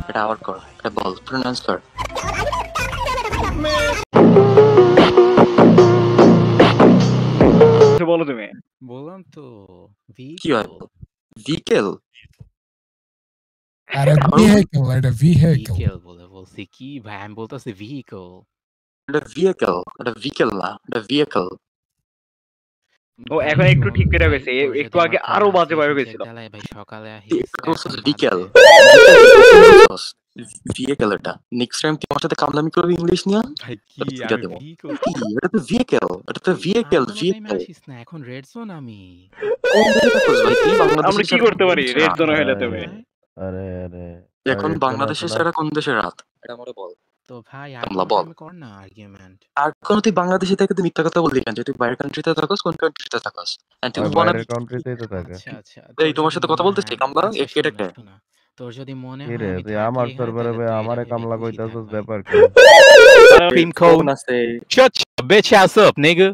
এটা আবার কর, এটা বল, প্রনাউন্স কর। বলো তুমি। বললাম তো কি হয়? ভিকেল? আরে ভেহিকল, এটা ভেহিকল। ভেহিকল বলে বলছি কি ভাই, আমি বলতেছি ভেহিকল। এটা ভেহিকল, এটা ভিকেল না, এটা ভেহিকল। ও এখন একটু ঠিক করে গেছে, একটু আগে আরো বাজে বাইরে গেছিল। ভাই সকালে ভিকেল, ভিকেল এটা। নেক্সট টাইম তোমার সাথে কামলামি করবে ইংলিশ নিয়ে, ভাই কি এটা আমি দেবো। ভেহিকল এটা তো ভেহিকল, এটা তো ভেহিকল, ভেহিকল। আসিস না, এখন রেড জোন আমি। আমরা কি করতে পারি রেড জোন হইলে তুমি? আরে আরে এখন বাংলাদেশের ছাড়া কোন দেশের রাত এটা আমারে বল। তো ভাই কামলা বল। আমি কর না আর্গুমেন্ট। আর কোন তুই বাংলাদেশে থেকে তুই মিথ্যা কথা বললি কেন? যে তুই বাইরের কান্ট্রিতে থাকস, কোন কান্ট্রিতে থাকস? এন্ড তুই বল বাইরের কান্ট্রিতেই তো থাকে। আচ্ছা আচ্ছা, এই তোমার সাথে কথা বলতেছি কামলা, এটা কে? তোর যদি মনে কি হয় রে আমি তুই থাকলেই আমার হয়, সার্ভারে তাহলে ভাই তুই আমারে এটা কামলা ভেবে খুশি কইতাছস থাক ব্যাপার কি? Cream কোন cone. আছে? Shut your bitch ass up, nigga.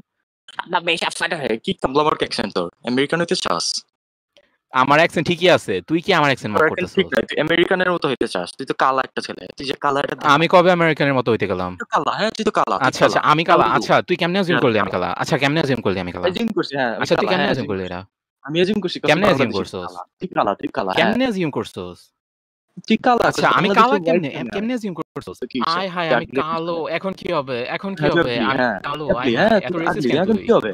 না বেশ আপসাইড হয় কি কামলা মার্ক অ্যাকসেন্ট তোর? আমেরিকান হইতে চাস? আমার অ্যাকসেন্ট ঠিকই আছে, তুই কি আমার অ্যাকসেন্ট মত করতেছস? ঠিক নাই, তুই আমেরিকানের মতো হইতে চাস। তুই তো কালা একটা ছেলে, তুই যে কালা এটা আমি কবে আমেরিকানের মতো হইতে গেলাম? তুই কালা, হ্যাঁ তুই তো কালা। আচ্ছা আচ্ছা, আমি কালা। আচ্ছা তুই কেমনে অ্যাজিউম করলি আমি কালা? আচ্ছা কেমনে অ্যাজিউম করলি আমি কালা? অ্যাজিউম করছি, হ্যাঁ। আচ্ছা তুই কেমনে অ্যাজিউম করলি এটা? আমি অ্যাজিউম করছি। কেমনে অ্যাজিউম করছস? তুই কালা, তুই কালা। কেমনে অ্যাজিউম করছস? তুই কালা। আচ্ছা আমি কালা কেমনে অ্যাজিউম করছস? আয় হায় আমি Exactly. কালো, এখন কি হবে? এখন কি হ্যাঁ, হবে? ugly, আমি হ্যাঁ। কালো, Ugly, আয় হ্যাঁ, হায় এত তুই রেসিস্ট ugly, কেন এখন তুই? কি হবে?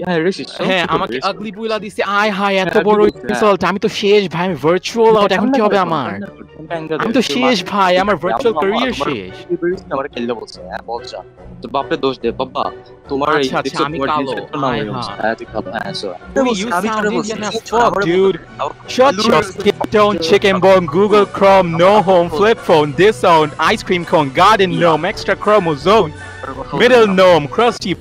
হ্যাঁ, racist, হ্যাঁ সব আমাকে racist. আগলি বুইলা দিছে, আয় হায় এত হ্যাঁ, বড় ugly বলছে, ইনসাল্ট। আমি তো শেষ ভাই, আমি ভার্চুয়াল আউট, এখন কি হবে আমার? আমি তো শেষ ভাই, আমার ভার্চুয়াল ক্যারিয়ার শেষ। আমার খেললে বলছে, হ্যাঁ বলছা তো বাপরে দোষ দে বাবা। তোমার এই আচ্ছা, আচ্ছা, আমি কালো, আয় হায়। হ্যাঁ তুই কালো, হ্যাঁ so You sound Indian as fuck, dude. Shut your skin tone, chicken bone, Google Chrome, no home, flip phone, this sound, ice cream cone, garden gnome, extra chromosome, middle gnome, crusty